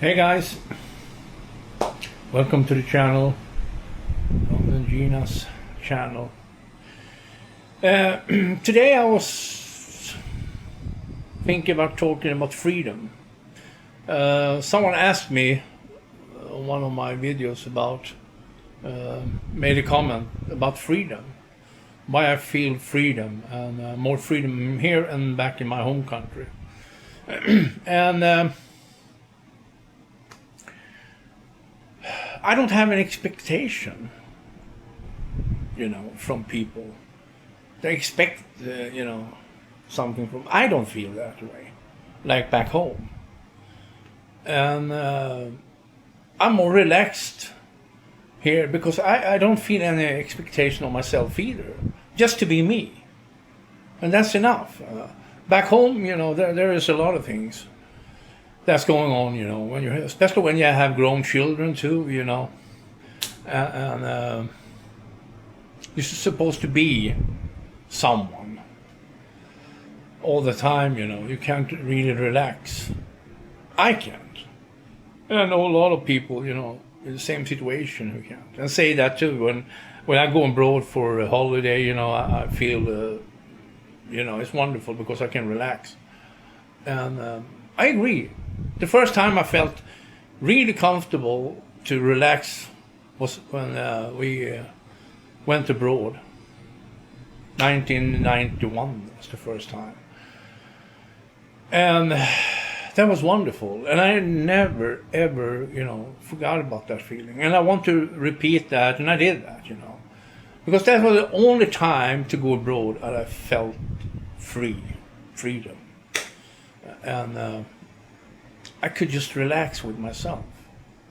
Hey guys, welcome to the channel, London Gina's channel. Today I was thinking about talking about freedom. Someone asked me one of my videos made a comment about freedom, why I feel freedom and more freedom here and back in my home country. and I don't have an expectation, from people. They expect, something from. I don't feel that way, like back home, and I'm more relaxed here because I don't feel any expectation of myself either. Just to be me, and that's enough. Back home, there is a lot of things that's going on, when you're, especially when you have grown children too, and you're supposed to be someone all the time, you can't really relax. I can't. And I know a lot of people, in the same situation who can't. And say that too, when I go abroad for a holiday, I feel, it's wonderful because I can relax. And I agree. The first time I felt really comfortable to relax was when we went abroad. 1991 was the first time. And that was wonderful. And I never, ever, forgot about that feeling. And I want to repeat that, and I did that, Because that was the only time to go abroad that I felt freedom. And I could just relax with myself.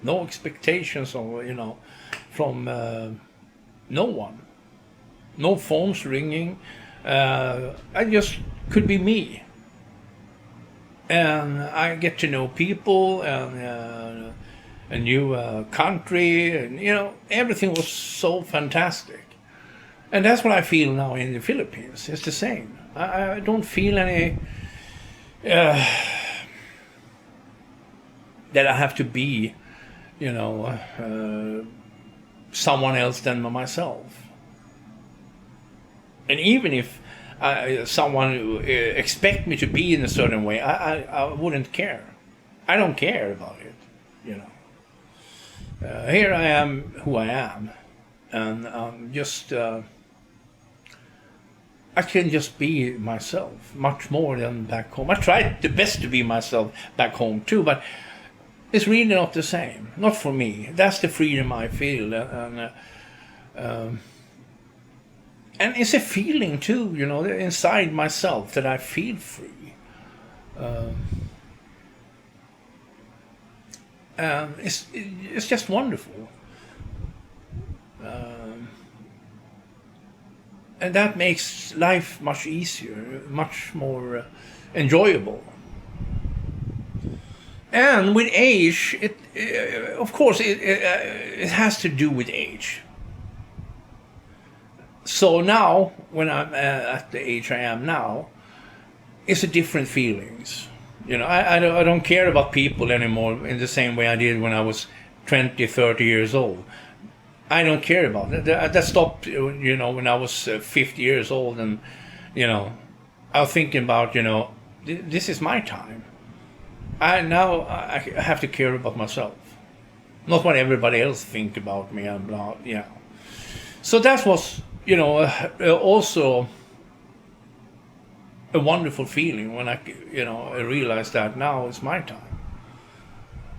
No expectations of, from no one. No phones ringing. I just could be me. And I get to know people and a new country. And, everything was so fantastic. And that's what I feel now in the Philippines. It's the same. I don't feel any... that I have to be, someone else than myself. And even if someone expect me to be in a certain way, I wouldn't care. I don't care about it, Here I am who I am. And I can just be myself much more than back home. I tried the best to be myself back home too, but it's really not the same. Not for me. That's the freedom I feel, and it's a feeling too, inside myself that I feel free. And it's just wonderful. And that makes life much easier, much more enjoyable. And with age, of course, it has to do with age. So now, when I'm at the age I am now, it's a different feelings. I don't care about people anymore in the same way I did when I was 20, 30 years old. I don't care about it. That stopped, when I was 50 years old, and, I was thinking about, this is my time. I have to care about myself, not what everybody else think about me and blah. So that was, also a wonderful feeling when I realized that now it's my time.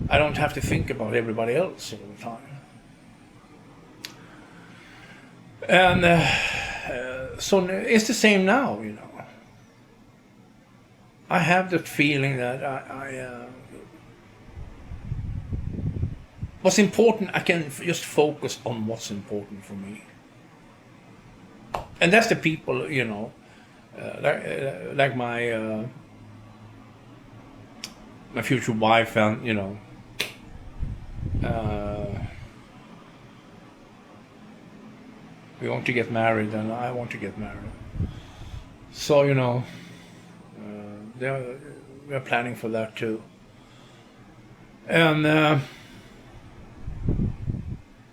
I don't have to think about everybody else all the time. And so it's the same now, I have that feeling that what's important, I can just focus on what's important for me. And that's the people, like my future wife and, we want to get married, and I want to get married. So, we're planning for that too. And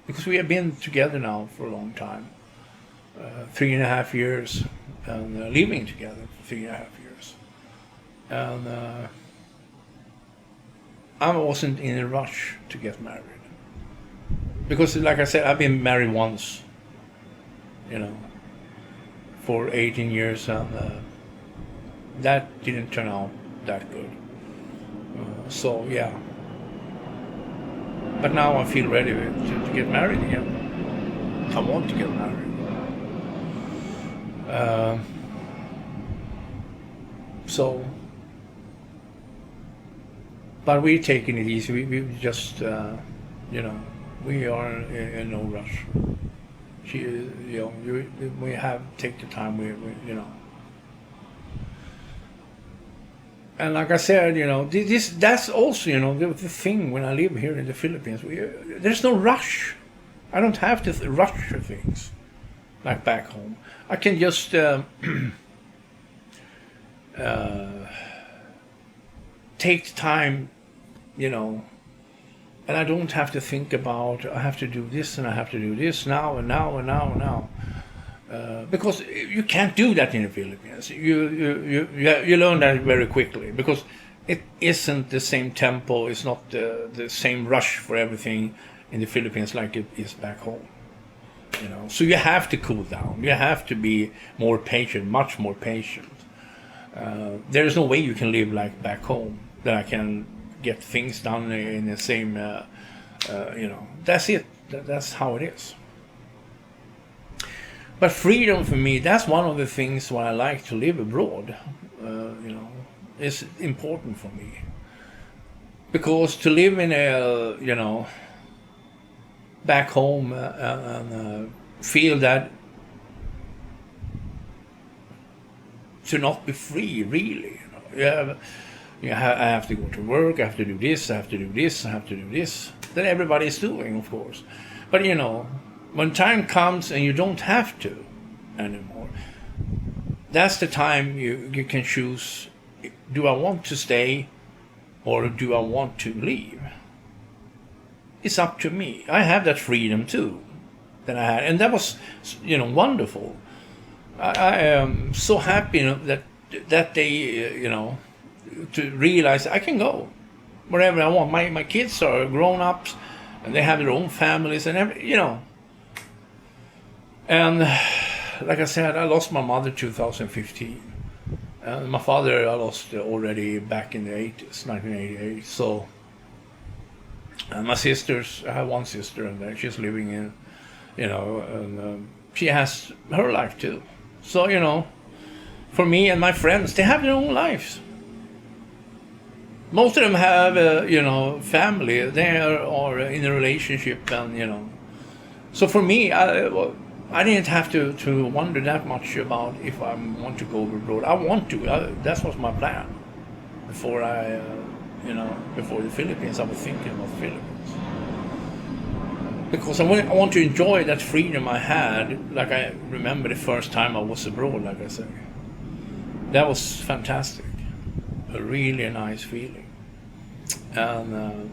because we have been together now for a long time, 3.5 years, and living together for 3.5 years. And I wasn't in a rush to get married. Because, like I said, I've been married once, for 18 years, and that didn't turn out that good. So, yeah. But now I feel ready to get married again. I want to get married. But we're taking it easy. We just, we are in no rush. We have take the time. And like I said, that's also, the thing when I live here in the Philippines. There's no rush. I don't have to rush things like back home. I can just take time, and I don't have to think about I have to do this and I have to do this now and now and now and now. Because you can't do that in the Philippines. You learn that very quickly because it isn't the same tempo. It's not the same rush for everything in the Philippines like it is back home. So you have to cool down. You have to be more patient, much more patient. There is no way you can live like back home that I can get things done in the same. That's it. That's how it is. But freedom for me, that's one of the things why I like to live abroad. It's important for me. Because to live in a, back home and feel that to not be free, really. I have to go to work, I have to do this, I have to do this, I have to do this. That everybody's doing, of course. But when time comes and you don't have to anymore, that's the time you can choose, do I want to stay or do I want to leave? It's up to me. I have that freedom too that I had, and that was wonderful. I am so happy that day to realize I can go wherever I want. My kids are grown ups and they have their own families and And like I said, I lost my mother 2015. And my father I lost already back in the 80s, 1988. So, and my sisters, I have one sister and she's living in, and she has her life too. So, for me and my friends, they have their own lives. Most of them have, family. They are in a relationship and, So for me, I didn't have to wonder that much about if I want to go abroad. I want to. That was my plan. Before before the Philippines, I was thinking about the Philippines. Because I want to enjoy that freedom I had. Like I remember the first time I was abroad, like I said. That was fantastic. A really nice feeling. And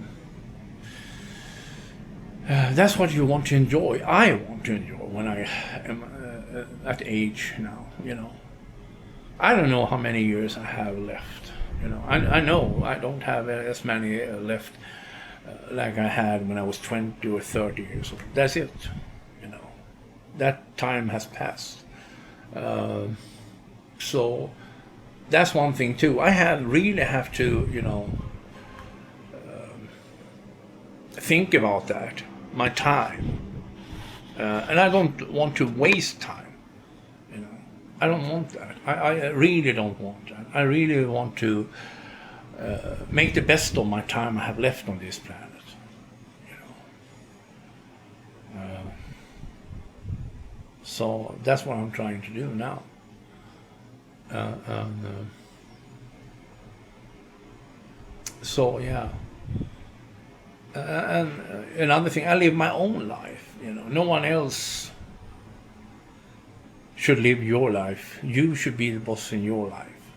that's what you want to enjoy. I want to enjoy when I am at age now, I don't know how many years I have left, I know I don't have as many left like I had when I was 20 or 30 years old. That's it, that time has passed. So that's one thing too. I really have to, think about that, my time. And I don't want to waste time. I don't want that. I really don't want that. I really want to make the best of my time I have left on this planet. So that's what I'm trying to do now. So yeah. And another thing, I live my own life. No one else should live your life. You should be the boss in your life.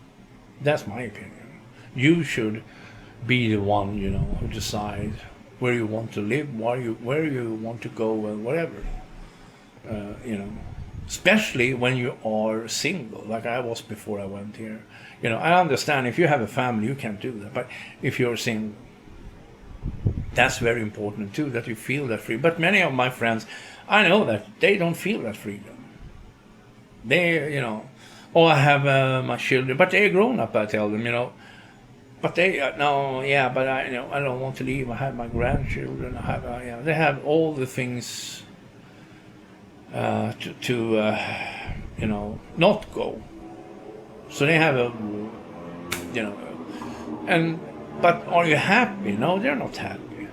That's my opinion. You should be the one, you know, who decide where you want to live, where you want to go, and whatever. You know, especially when you are single, like I was before I went here. You know, I understand if you have a family, you can't do that. But if you're single, that's very important too, that you feel that free. But many of my friends, I know that they don't feel that freedom. They, you know, oh, I have my children, but they're grown up. I tell them, you know, but they no, yeah, but I, you know, I don't want to leave. I have my grandchildren. I have, yeah, they have all the things to you know, not go. So they have a, you know, and but are you happy? No, they're not happy.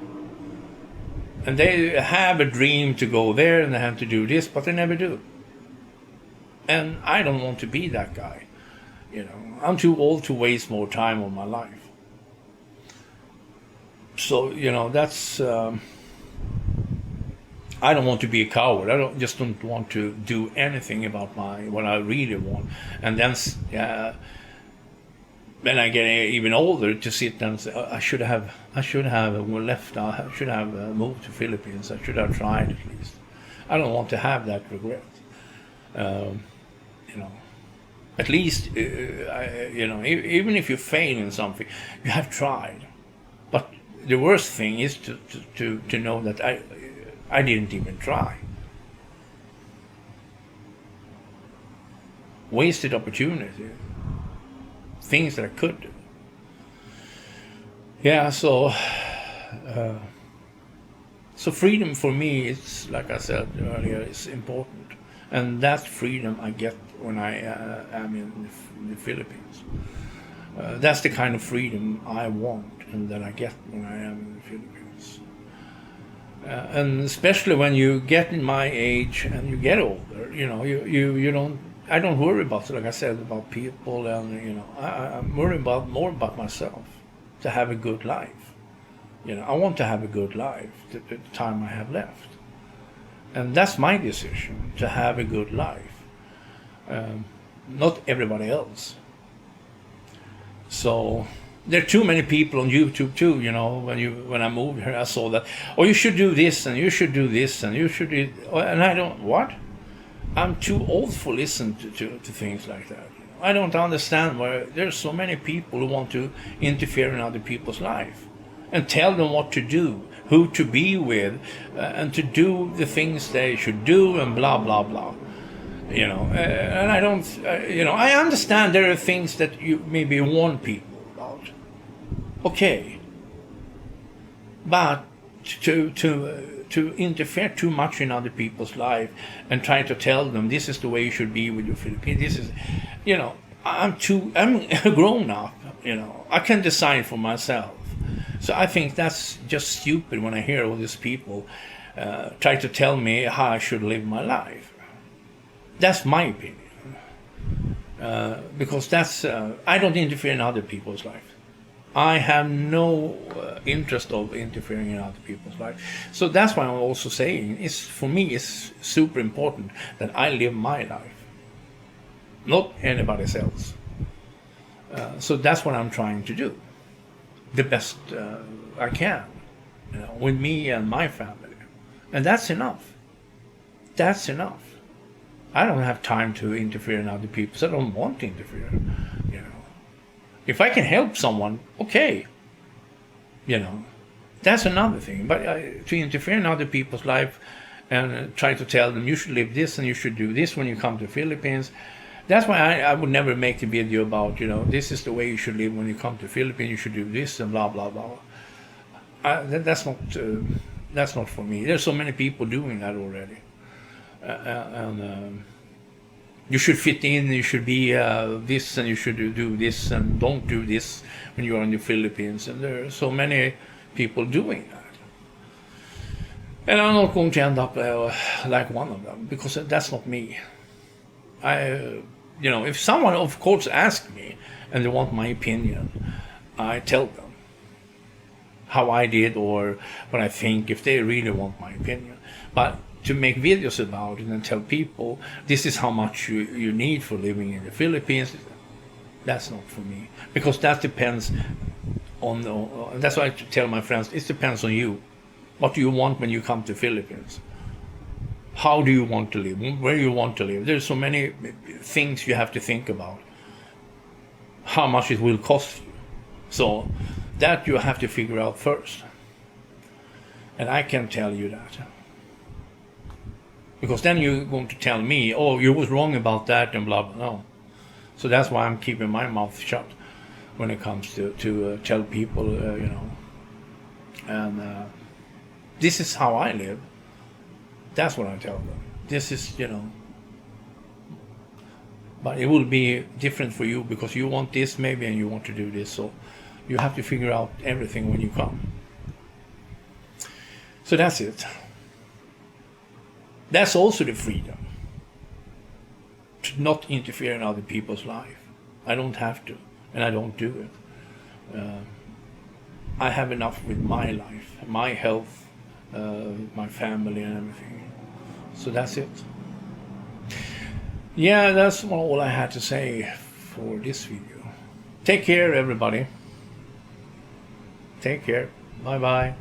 And they have a dream to go there and they have to do this, but they never do. And I don't want to be that guy. You know, I'm too old to waste more time on my life. So, you know, that's, I don't want to be a coward. I don't want to do anything about what I really want. And then, when I get even older, to sit and say, I should have left. I should have moved to Philippines. I should have tried at least. I don't want to have that regret. You know, at least you know, even if you fail in something, you have tried. But the worst thing is to know that I didn't even try. Wasted opportunity. Things that I could do. Yeah, so freedom for me, it's like I said earlier, is important, and that freedom I get when I am in the Philippines. That's the kind of freedom I want, and that I get when I am in the Philippines. And especially when you get in my age and you get older, you know, you don't. I don't worry about, like I said, about people, and you know, I'm worried more about myself, to have a good life. You know, I want to have a good life the time I have left, and that's my decision, to have a good life. Not everybody else. So there are too many people on YouTube too. You know, when I moved here, I saw that. Oh, you should do this, and you should do this, and you should do. And I don't what. I'm too old for listen to things like that. You know? I don't understand why there's so many people who want to interfere in other people's life and tell them what to do, who to be with, and to do the things they should do, and blah blah blah. You know, and I don't. You know, I understand there are things that you maybe warn people about. Okay, but to interfere too much in other people's life and try to tell them this is the way you should be with your Philippines. This is, you know, I'm grown up. You know, I can decide for myself. So I think that's just stupid when I hear all these people try to tell me how I should live my life. That's my opinion, because that's I don't interfere in other people's life. I have no interest of interfering in other people's life. So that's why I'm also saying, for me, it's super important that I live my life, not anybody else. So that's what I'm trying to do, the best I can, you know, with me and my family, and that's enough. That's enough. I don't have time to interfere in other people's. I don't want to interfere. You know. If I can help someone, okay, you know, that's another thing. But to interfere in other people's life and try to tell them you should live this and you should do this when you come to the Philippines, that's why I would never make a video about, you know, this is the way you should live when you come to the Philippines, you should do this and blah, blah, blah. That's not for me. There's so many people doing that already. You should fit in, you should be this, and you should do this, and don't do this when you're in the Philippines. And there are so many people doing that. And I'm not going to end up like one of them, because that's not me. You know, if someone, of course, asks me, and they want my opinion, I tell them how I did or what I think, if they really want my opinion. But to make videos about it and tell people this is how much you need for living in the Philippines, that's not for me, because that depends That's why I tell my friends, it depends on you. What do you want when you come to Philippines? How do you want to live? Where you want to live? There's so many things you have to think about. How much it will cost you. So that you have to figure out first. And I can tell you that. Because then you're going to tell me, oh, you was wrong about that and blah, blah, no. So that's why I'm keeping my mouth shut when it comes to tell people, you know. And this is how I live. That's what I tell them. This is, you know. But it will be different for you because you want this maybe and you want to do this. So you have to figure out everything when you come. So that's it. That's also the freedom. To not interfere in other people's life. I don't have to. And I don't do it. I have enough with my life, my health, my family and everything. So that's it. Yeah, that's all I had to say for this video. Take care, everybody. Take care. Bye-bye.